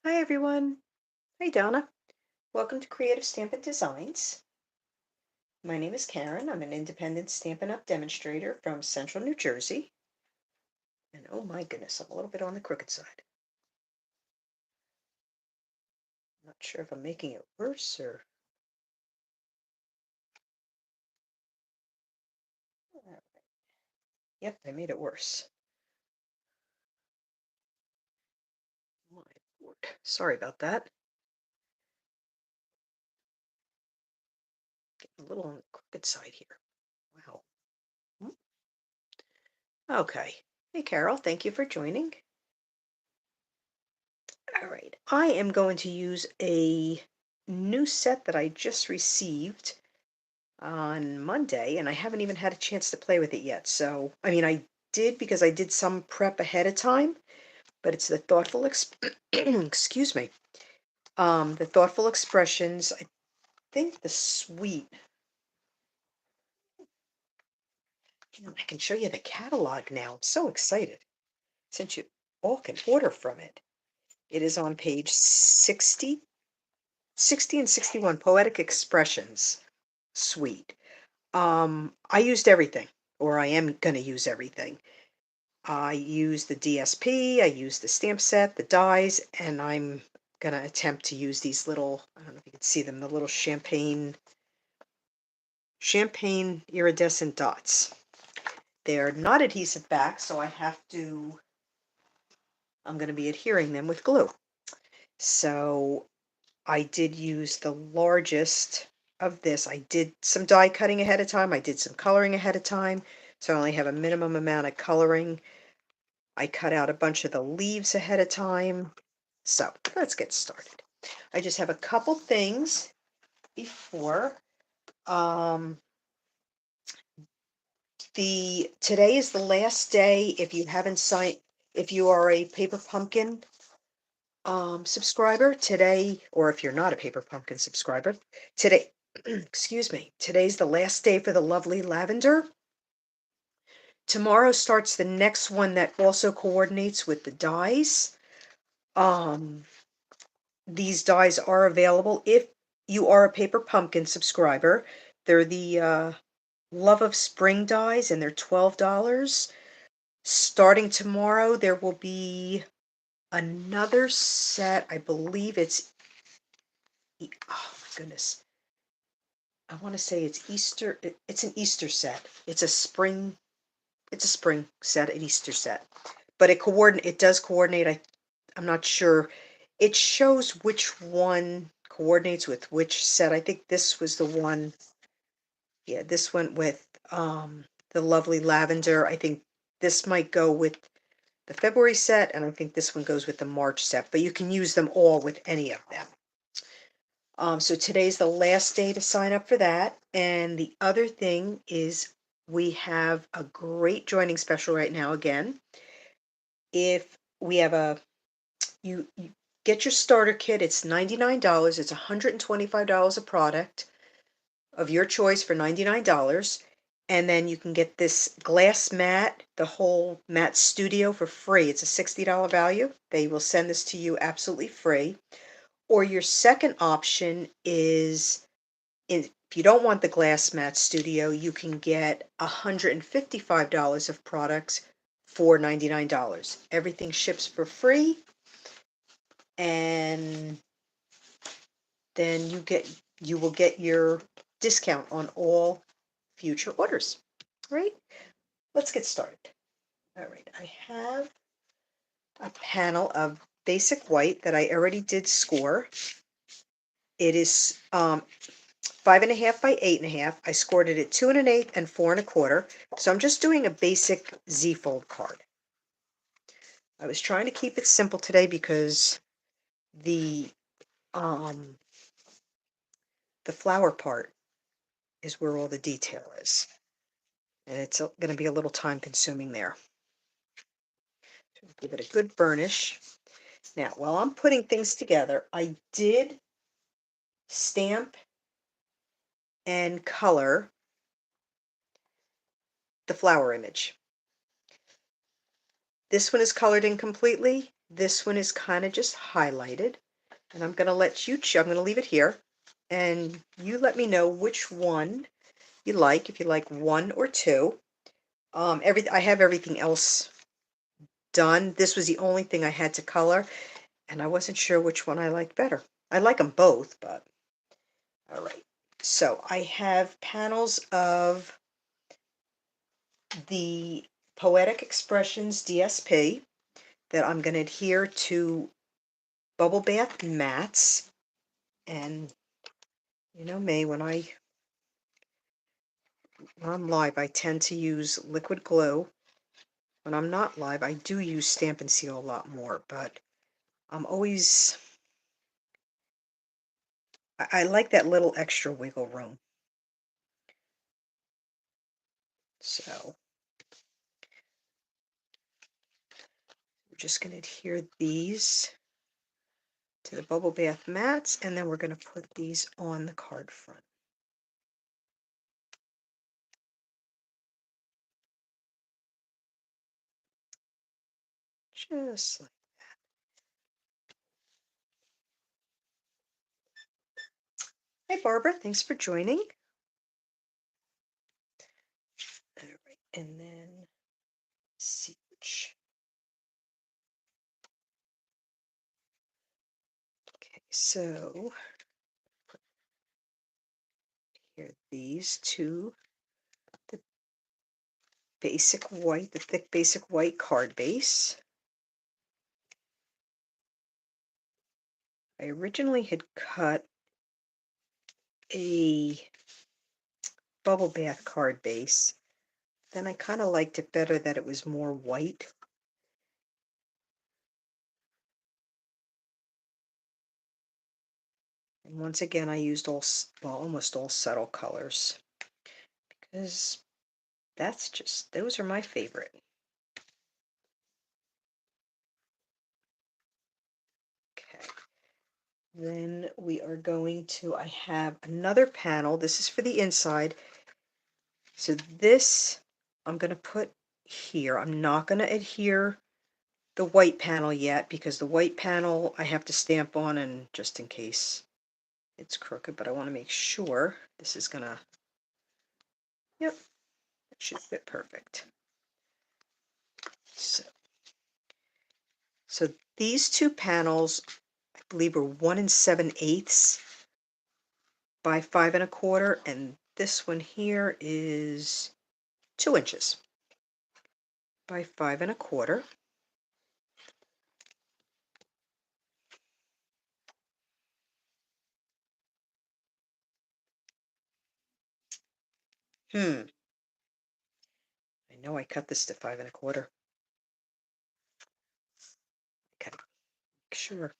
Hi everyone. Hi Donna. Welcome to Creative Stampin' Designs. My name is Karen. I'm an independent Stampin' Up! Demonstrator from Central New Jersey. And oh my goodness, I'm a little bit on the crooked side. Not sure if I'm making it worse or... Yep, I made it worse. My Lord. Sorry about that. Getting a little on the crooked side here. Wow. Okay. Hey Carol, thank you for joining. All right. I am going to use a new set that I just received on Monday, and I haven't even had a chance to play with it yet. So, I mean, I did because I did some prep ahead of time, but it's the thoughtful excuse me. The thoughtful expressions. I think the sweet. I can show you the catalog now. I'm so excited since you all can order from it. It is on page 60 and 61, Poetic Expressions Suite. I used everything, or I am going to use everything. I use the DSP, I use the stamp set, the dies, and I'm going to attempt to use these little, I don't know if you can see them, the little champagne iridescent dots. They're not adhesive back, so I'm going to be adhering them with glue. So I did use the largest of this. I did some die cutting ahead of time. I did some coloring ahead of time. So I only have a minimum amount of coloring. I cut out a bunch of the leaves ahead of time. So let's get started. I just have a couple things before. Um, today is the last day if you haven't signed, if you are a Paper Pumpkin subscriber today, or if you're not a Paper Pumpkin subscriber, today, excuse me, today's the last day for the lovely lavender. Tomorrow starts the next one that also coordinates with the dies. These dies are available if you are a Paper Pumpkin subscriber. They're the Love of Spring dies, and they're $12. Starting tomorrow, there will be another set. I believe it's, oh my goodness. I want to say it's Easter. It's an Easter set. It's a spring set, an Easter set. But it does coordinate. I'm not sure. It shows which one coordinates with which set. I think this was the one. Yeah, this went with the lovely lavender. I think this might go with the February set, and I think this one goes with the March set, but you can use them all with any of them. So today's the last day to sign up for that. And the other thing is we have a great joining special right now again. If we have you get your starter kit, it's $99. It's $125 a product of your choice for $99. And then you can get this glass mat, the whole mat studio for free. It's a $60 value. They will send this to you absolutely free. Or your second option is, if you don't want the glass mat studio, you can get $155 of products for $99. Everything ships for free, and then you will get your discount on all future orders. All right, let's get started. All right, I have a panel of basic white that I already did score. It is 5.5 by 8.5. I scored it at 2 1/8 and 4 1/4. So I'm just doing a basic Z-fold card. I was trying to keep it simple today because the um, the flower part is where all the detail is, and it's going to be a little time consuming there. So give it a good burnish. Now, while I'm putting things together, I did stamp and color the flower image. This one is colored in completely. This one is kind of just highlighted. And I'm going to let you I'm going to leave it here. And you let me know which one you like, if you like one or two. I have everything else done. This was the only thing I had to color, and I wasn't sure which one I liked better. I like them both, but all right. So I have panels of the Poetic Expressions DSP that I'm going to adhere to bubble bath mats. And you know me, when I'm live, I tend to use liquid glue. When I'm not live, I do use Stampin' Seal a lot more, but I'm always, I like that little extra wiggle room. So we're just going to adhere these to the bubble bath mats, and then we're going to put these on the card front. Just like, hi Barbara, thanks for joining. All right, and then see which. Okay, so here these two, the basic white, the thick basic white card base. I originally had cut a bubble bath card base. Then I kind of liked it better that it was more white. And once again, I used almost all subtle colors because those are my favorite. Okay. Then we are going to, I have another panel. This is for the inside. So this I'm going to put here. I'm not going to adhere the white panel yet because the white panel I have to stamp on, and just in case it's crooked, but I want to make sure this is going to, yep, it should fit perfect. So these two panels, I believe, are 1 7/8 by 5 1/4, and this one here is 2 inches by 5 1/4. I know I cut this to 5 1/4. Okay, make sure.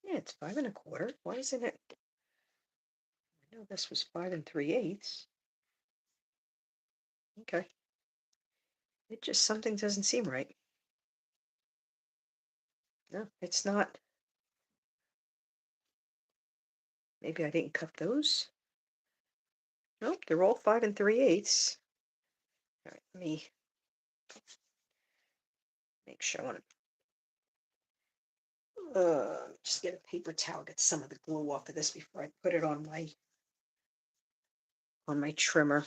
Yeah, it's 5 1/4. Why isn't it? I know this was 5 3/8. Okay. It just, something doesn't seem right. No, it's not. Maybe I didn't cut those. Nope, they're all 5 3/8. All right, let me make sure. I want to just get a paper towel, get some of the glue off of this before I put it on my trimmer.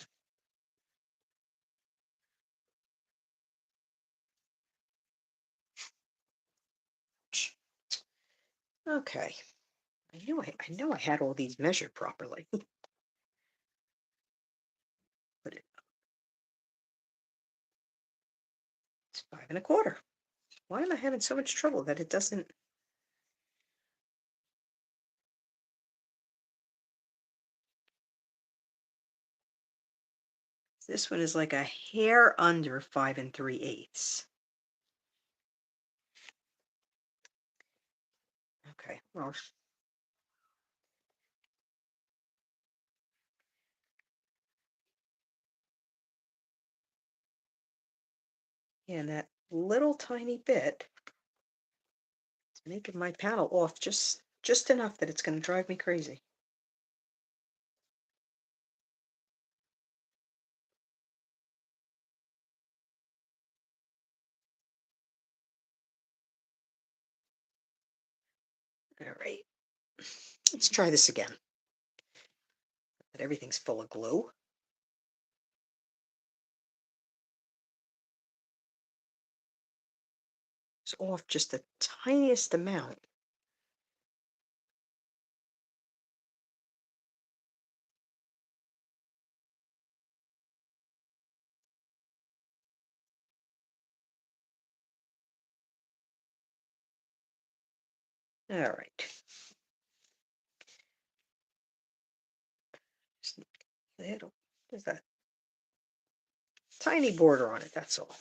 Okay. I know I had all these measured properly. Put it. It's 5 1/4. Why am I having so much trouble that it doesn't? This one is like a hair under 5 3/8. Okay, well, yeah, and that little tiny bit is making my panel off just enough that it's going to drive me crazy. All right, let's try this again. But everything's full of glue. It's off just the tiniest amount. All right. Just a little, there's that tiny border on it, that's all.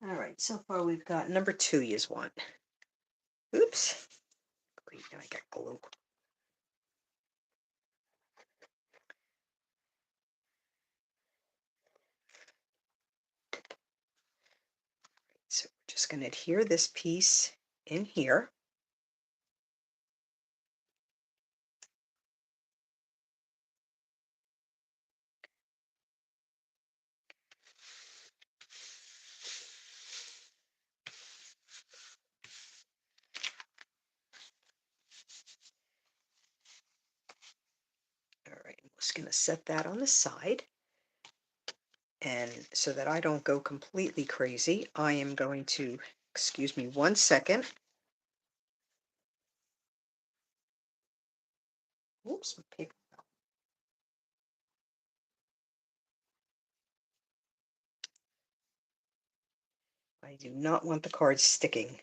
All right, so far we've got number 2 is one. Oops. Great, now I got glue. So we're just going to adhere this piece in here. All right, I'm just going to set that on the side. And so that I don't go completely crazy, I am going to, excuse me 1 second. Oops, my paper. I do not want the cards sticking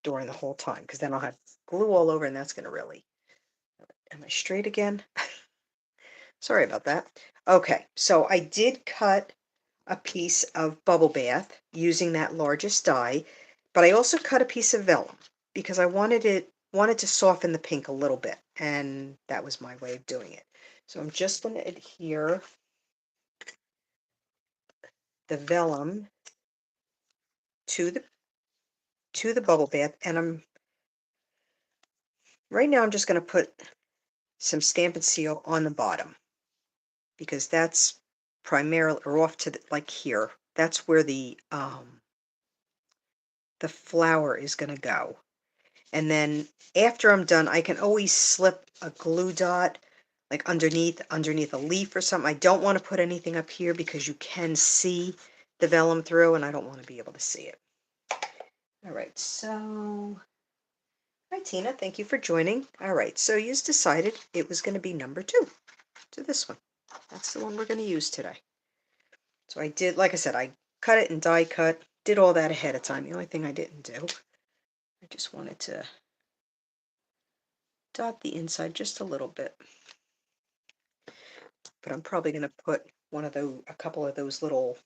during the whole time because then I'll have glue all over and that's going to really. Am I straight again? Sorry about that. Okay, so I did cut a piece of bubble bath using that largest die, but I also cut a piece of vellum because I wanted to soften the pink a little bit, and that was my way of doing it. So I'm just going to adhere the vellum to the bubble bath, and right now I'm just going to put some Stampin' Seal on the bottom because that's primarily, or off to the, like here, that's where the flower is going to go. And then after I'm done, I can always slip a glue dot like underneath a leaf or something. I don't want to put anything up here because you can see the vellum through and I don't want to be able to see it. All right, so hi Tina, thank you for joining. All right, so you decided it was going to be number 2 to this one. That's the one we're going to use today. So I did, like I said, I cut it and die cut, did all that ahead of time. The only thing I didn't do, I just wanted to dot the inside just a little bit. But I'm probably going to put a couple of those little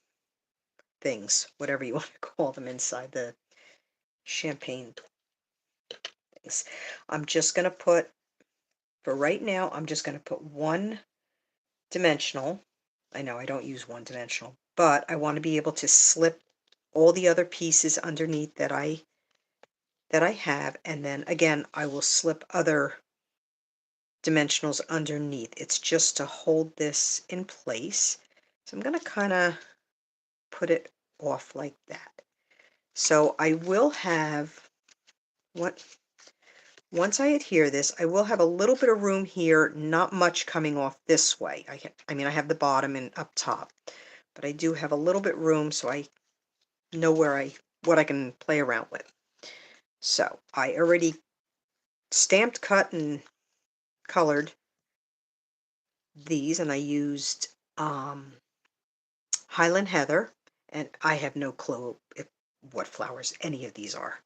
things, whatever you want to call them, inside the champagne things. I'm just going to put, for right now, I'm just going to put one dimensional. I know I don't use one dimensional, but I want to be able to slip all the other pieces underneath that I have, and then again I will slip other dimensionals underneath. It's just to hold this in place. So I'm going to kind of put it off like that. So I will have, once I adhere this, I will have a little bit of room here, not much coming off this way. I mean, I have the bottom and up top, but I do have a little bit room so I know what I can play around with. So I already stamped, cut, and colored these, and I used Highland Heather, and I have no clue what flowers any of these are.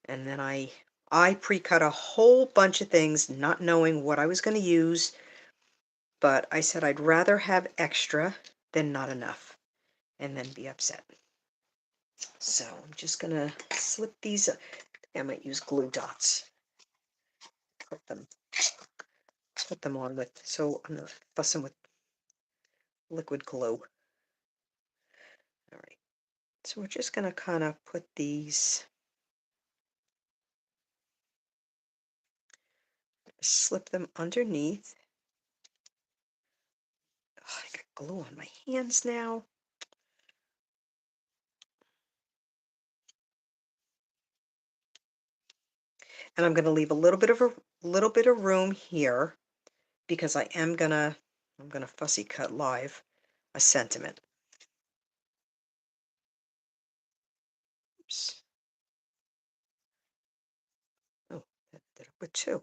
And then I pre-cut a whole bunch of things, not knowing what I was going to use, but I said I'd rather have extra than not enough and then be upset. So I'm just going to slip these. I might use glue dots. Put them on with, so I'm not fussing with liquid glue. All right, so we're just going to kind of put these, slip them underneath. Oh, I got glue on my hands now. And I'm gonna leave a little bit of room here because I'm gonna fussy cut live a sentiment. Oops. Oh, that did it with two. All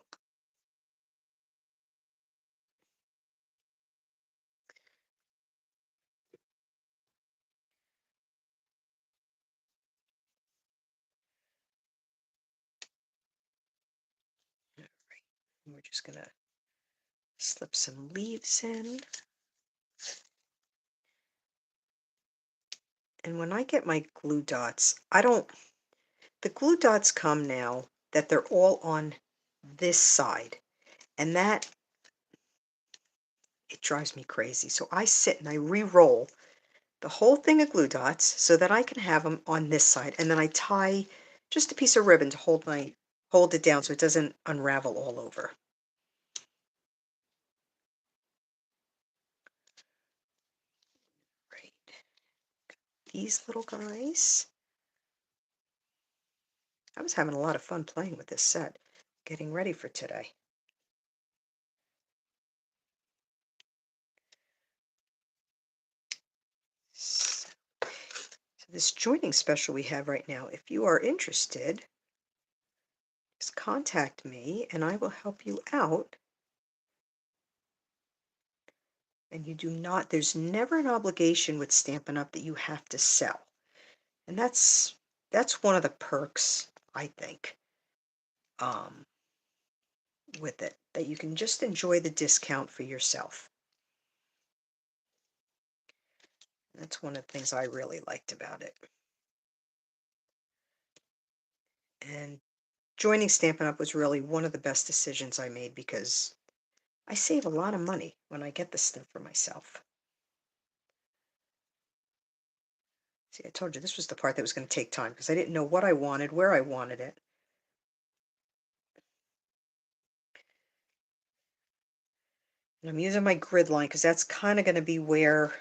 right. And we're just gonna slip some leaves in. And when I get my glue dots, the glue dots come now that they're all on this side. And that, it drives me crazy. So I sit and I re-roll the whole thing of glue dots so that I can have them on this side. And then I tie just a piece of ribbon to hold it down so it doesn't unravel all over. Right. These little guys. I was having a lot of fun playing with this set, getting ready for today. So this joining special we have right now, if you are interested, just contact me and I will help you out. And there's never an obligation with Stampin' Up! That you have to sell. And that's one of the perks, I think, um, with it, that you can just enjoy the discount for yourself. That's one of the things I really liked about it. And joining Stampin' Up! Was really one of the best decisions I made because I save a lot of money when I get this stuff for myself. See, I told you this was the part that was going to take time because I didn't know what I wanted, where I wanted it. And I'm using my grid line because that's kind of going to be where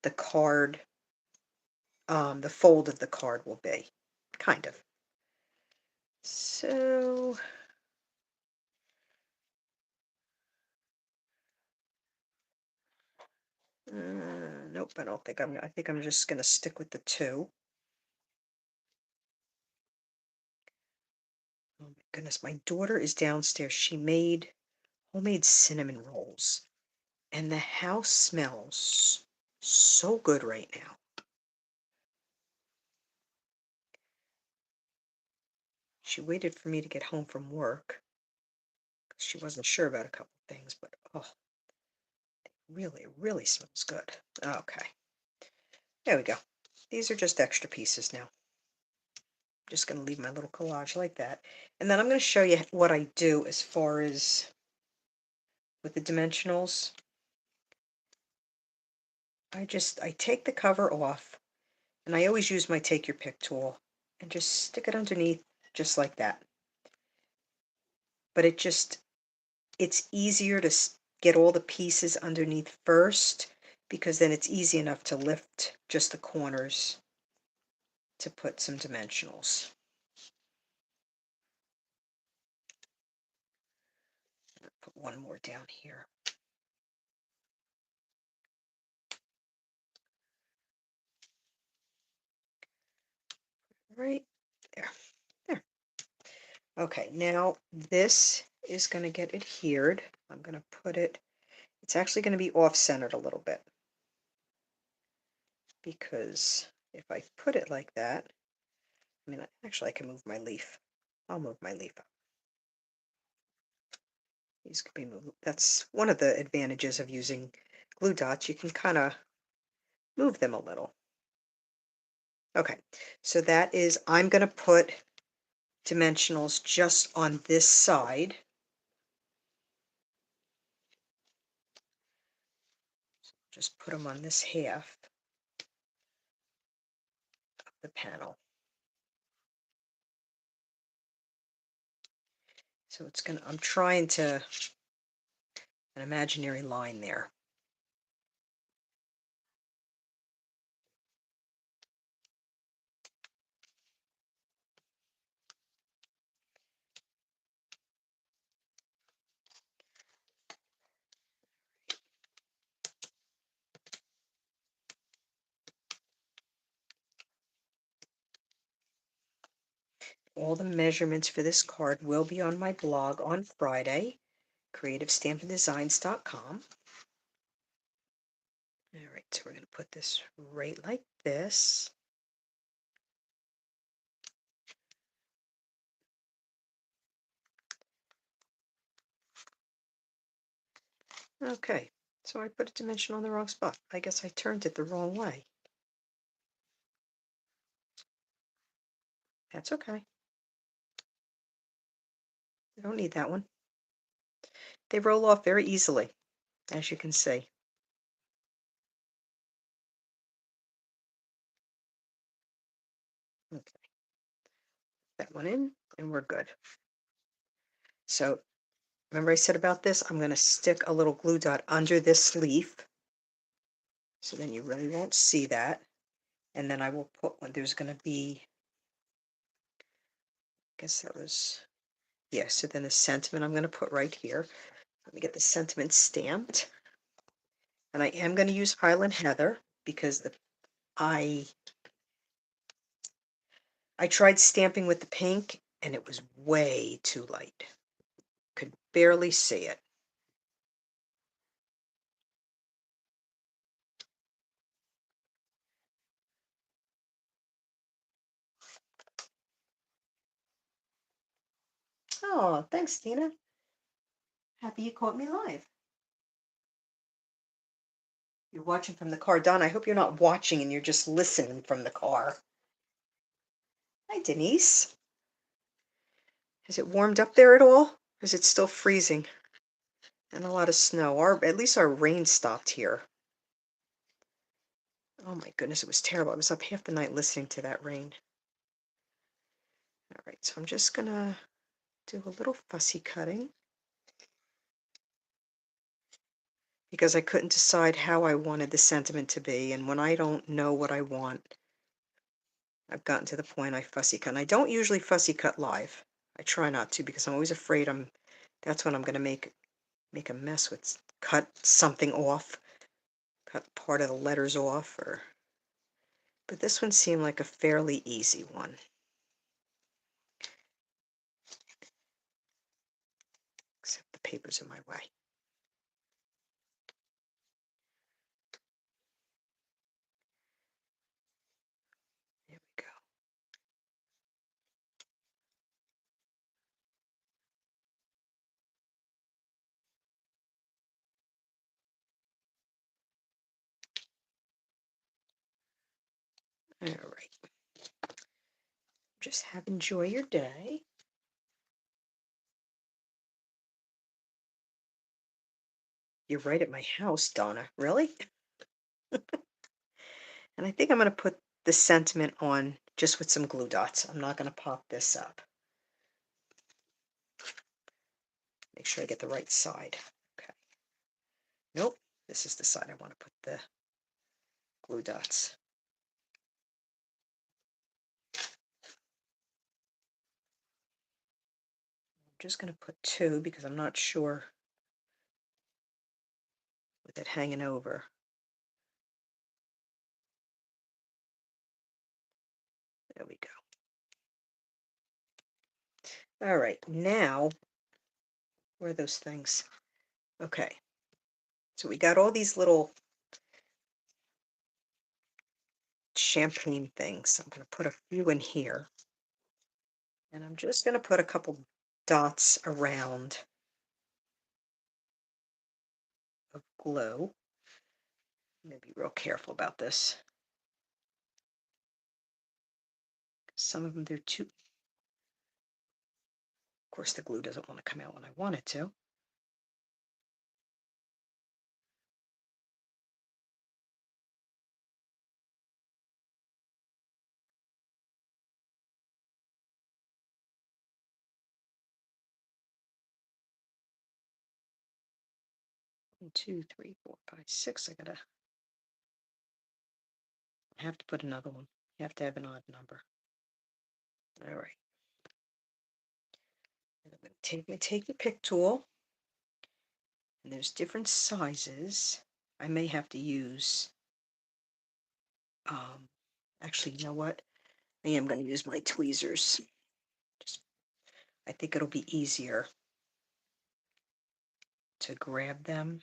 the card, the fold of the card will be. Kind of. So, nope, I think I'm just going to stick with the two. Oh my goodness, my daughter is downstairs. She made homemade cinnamon rolls, and the house smells so good right now. She waited for me to get home from work. She wasn't sure about a couple things, but oh, really, really smells good. Okay, there we go. These are just extra pieces now. I'm just going to leave my little collage like that. And then I'm going to show you what I do as far as with the dimensionals. I take the cover off, and I always use my take your pick tool and just stick it underneath just like that. But it's easier to get all the pieces underneath first because then it's easy enough to lift just the corners to put some dimensionals. Put one more down here. Right there. There. Okay, now this is going to get adhered. I'm going to put it, it's actually going to be off-centered a little bit because if I put it like that, I mean, actually I can move my leaf. I'll move my leaf up. These could be moved. That's one of the advantages of using glue dots. You can kind of move them a little. Okay, so that is, I'm going to put dimensionals just on this side. Just put them on this half of the panel. So it's going to, I'm trying to, an imaginary line there. all the measurements for this card will be on my blog on Friday, creativestampindesigns.com. All right, so we're going to put this right like this. Okay, so I put a dimension on the wrong spot. I guess I turned it the wrong way. That's okay. I don't need that one. They roll off very easily, as you can see. Okay, that one in, and we're good. So remember I said about this, I'm going to stick a little glue dot under this leaf, so then you really won't see that. And then I will put one, there's going to be, I guess that was, yeah, so then the sentiment I'm going to put right here. Let me get the sentiment stamped. And I am going to use Highland Heather because I tried stamping with the pink and it was way too light. Could barely see it. Oh, thanks, Tina. Happy you caught me live. You're watching from the car. Don, I hope you're not watching and you're just listening from the car. Hi, Denise. Has it warmed up there at all? Or is it still freezing? And a lot of snow. At least our rain stopped here. Oh my goodness, it was terrible. I was up half the night listening to that rain. All right, so I'm just gonna do a little fussy cutting because I couldn't decide how I wanted the sentiment to be. And when I don't know what I want, I've gotten to the point I fussy cut. And I don't usually fussy cut live. I try not to because I'm always afraid that's when I'm gonna make a mess with, cut something off, cut part of the letters off, but this one seemed like a fairly easy one. Except the paper's in my way. There we go. All right. Just enjoy your day. You're right at my house, Donna. Really? And I think I'm going to put the sentiment on just with some glue dots. I'm not going to pop this up. Make sure I get the right side. Okay. Nope. This is the side I want to put the glue dots. I'm just going to put two because I'm not sure with it hanging over. There we go. All right, now, where are those things? Okay, so we got all these little champagne things. I'm going to put a few in here. And I'm just going to put a couple dots around of glue. I'm going to be real careful about this. Some of them, they're too... Of course, the glue doesn't want to come out when I want it to. One, two, three, four, five, six. I have to put another one. You have to have an odd number. All right. And I'm going to take the pick tool. And there's different sizes. I may have to use, actually, you know what? I am going to use my tweezers. I think it'll be easier to grab them.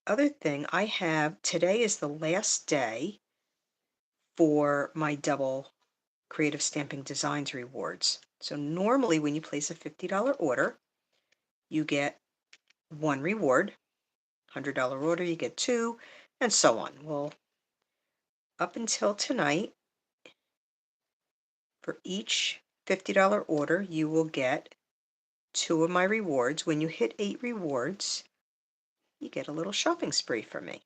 Other thing I have, today is the last day for my double Creative Stamping Designs rewards. So normally when you place a $50 order, you get one reward. $100 order, you get two, and so on. Well, up until tonight, for each $50 order, you will get two of my rewards. When you hit 8 rewards, you get a little shopping spree from me.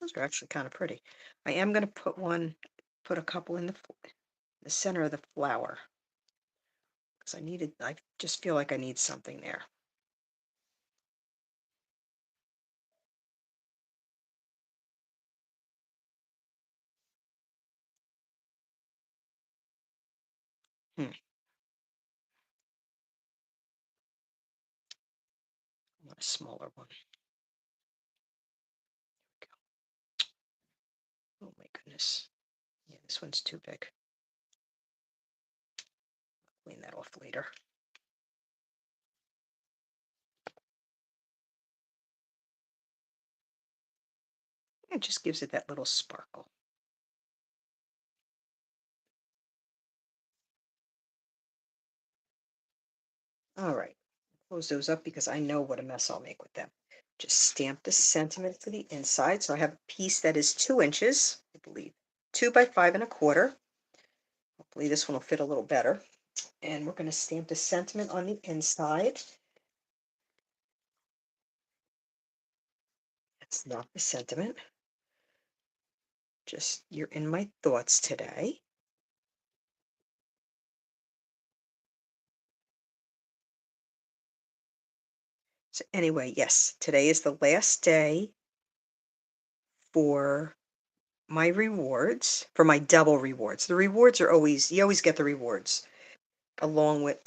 Those are actually kind of pretty. I am going to put a couple in the center of the flower because I just feel like I need something there. Hmm, I want a smaller one. Oh my goodness. Yeah, this one's too big. Clean that off later. It just gives it that little sparkle. All right, close those up because I know what a mess I'll make with them. Just stamp the sentiment for the inside. So I have a piece that is 2 inches, I believe, 2 by 5 1/4. Hopefully this one will fit a little better. And we're going to stamp the sentiment on the inside. That's not the sentiment. Just you're in my thoughts today. So anyway, yes, today is the last day for my rewards, for my double rewards. The rewards are always, you always get the rewards along with,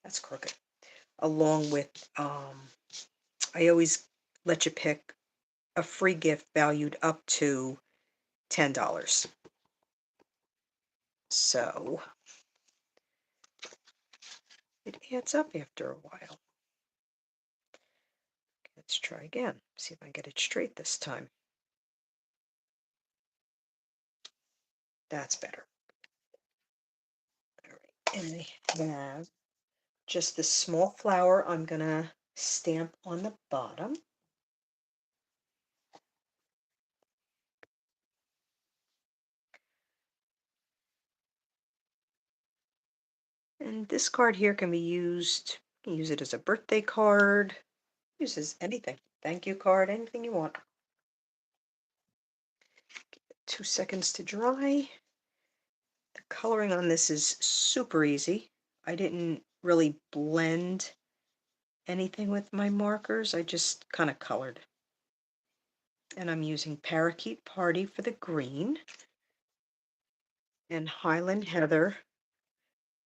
that's crooked, along with, I always let you pick a free gift valued up to $10. So it adds up after a while. Let's try again. See if I can get it straight this time. That's better. All right. And they have just this small flower I'm going to stamp on the bottom. And this card here can be used, you can use it as a birthday card, use as anything. Thank you card, anything you want. 2 seconds to dry. The coloring on this is super easy. I didn't really blend anything with my markers. I just kind of colored. And I'm using Parakeet Party for the green and Highland Heather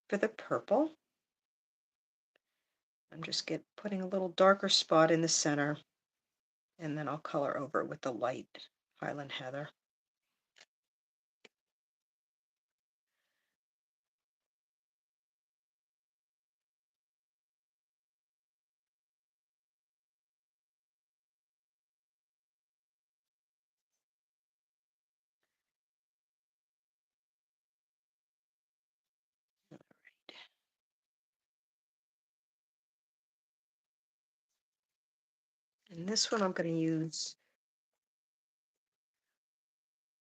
for the purple. I'm just putting a little darker spot in the center, and then I'll color over it with the light Highland Heather. And this one I'm going to use,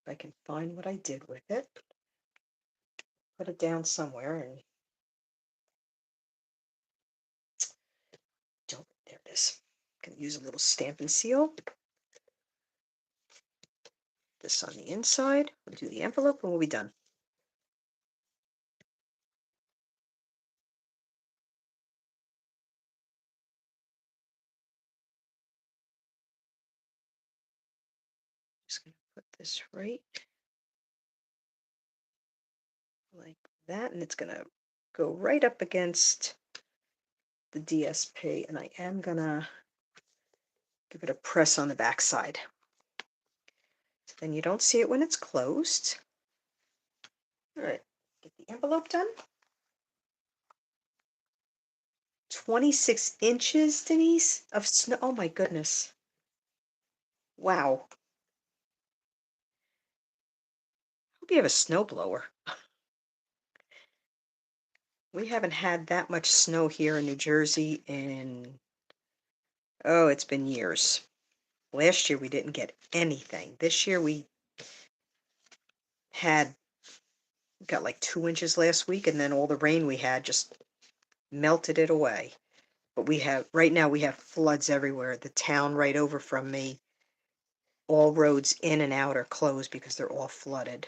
if I can find what I did with it, put it down somewhere and don't, there it is. I'm going to use a little Stampin' Seal. This on the inside. We'll do the envelope and we'll be done. Just going to put this right like that, and it's going to go right up against the DSP, and I am gonna give it a press on the back side. So then you don't see it when it's closed. All right, get the envelope done. 26 inches, Denise, of snow. Oh my goodness. Wow. Hope you have a snowblower. We haven't had that much snow here in New Jersey in, oh, it's been years. Last year we didn't get anything. This year we had got like 2 inches last week, and then all the rain we had just melted it away. But we have, right now we have floods everywhere. The town right over from me, all roads in and out are closed because they're all flooded.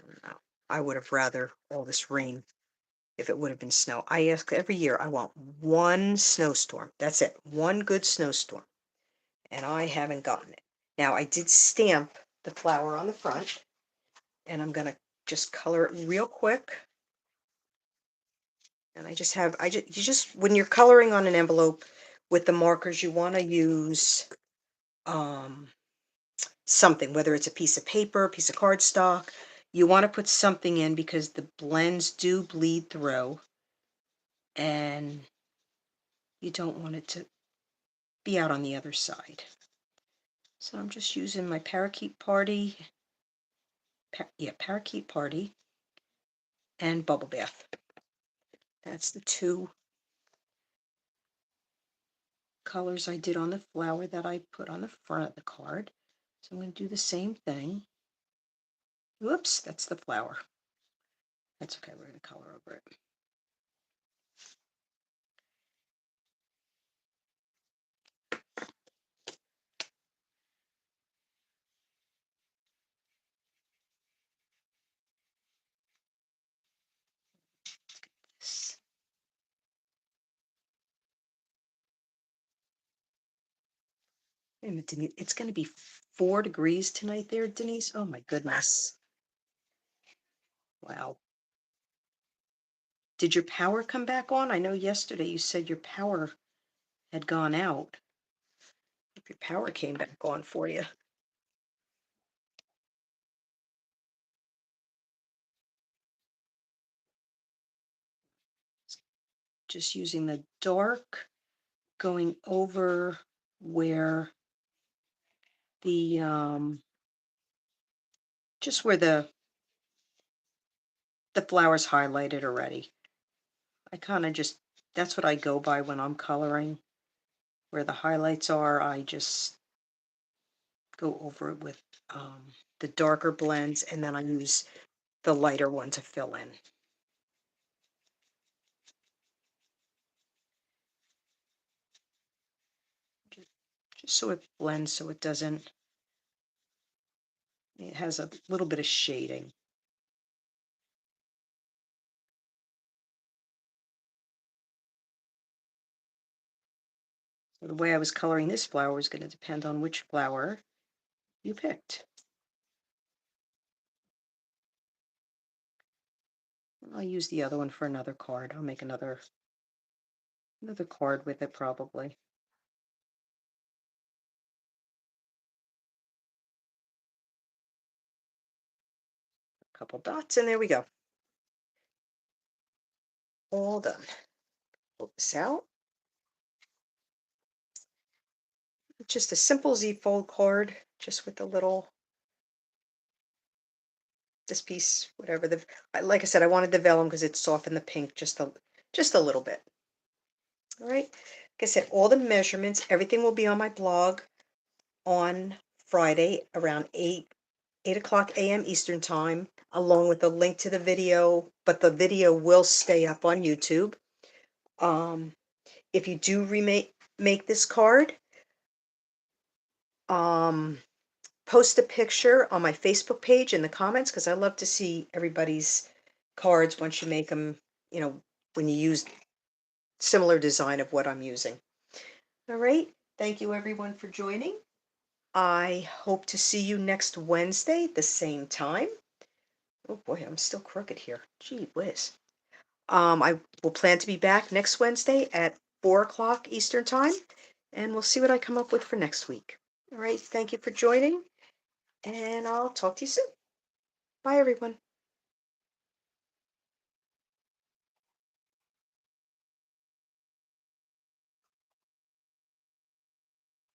I don't know. I would have rather all this rain if it would have been snow. I ask every year, I want one snowstorm. That's it. One good snowstorm. And I haven't gotten it. Now I did stamp the flower on the front, and I'm gonna just color it real quick. And you just, when you're coloring on an envelope with the markers, you want to use um, something, whether it's a piece of paper, a piece of cardstock. You want to put something in because the blends do bleed through, and you don't want it to be out on the other side. So I'm just using my Parakeet Party, Parakeet Party and Bubble Bath. That's the two colors I did on the flower that I put on the front of the card. So I'm going to do the same thing. Whoops, that's the flower. That's okay, we're going to color over it. Wait a minute, Denise, it's going to be 4 degrees tonight there, Denise? Oh my goodness. Wow. Did your power come back on? I know yesterday you said your power had gone out. If your power came back on for you. Just using the dark, going over where the just where the flower's highlighted already. I kind of just, that's what I go by when I'm coloring. Where the highlights are, I just go over it with the darker blends, and then I use the lighter one to fill in. Just so it blends, so it doesn't, it has a little bit of shading. So the way I was coloring this flower is going to depend on which flower you picked. I'll use the other one for another card. I'll make another card with it probably. A couple dots, and there we go. All done. Pull this out. Just a simple Z fold card, just with a little, this piece, whatever the, like I said, I wanted the vellum because it softened the pink just a little bit. All right. Like I said, all the measurements, everything will be on my blog on Friday around 8 o'clock a.m. Eastern time, along with a link to the video, but the video will stay up on YouTube. If you do make this card, post a picture on my Facebook page in the comments, because I love to see everybody's cards once you make them, when you use similar design of what I'm using. All right. Thank you everyone for joining. I hope to see you next Wednesday at the same time. Oh boy, I'm still crooked here. Gee whiz. I will plan to be back next Wednesday at 4 o'clock Eastern Time, and we'll see what I come up with for next week. All right, thank you for joining, and I'll talk to you soon. Bye, everyone.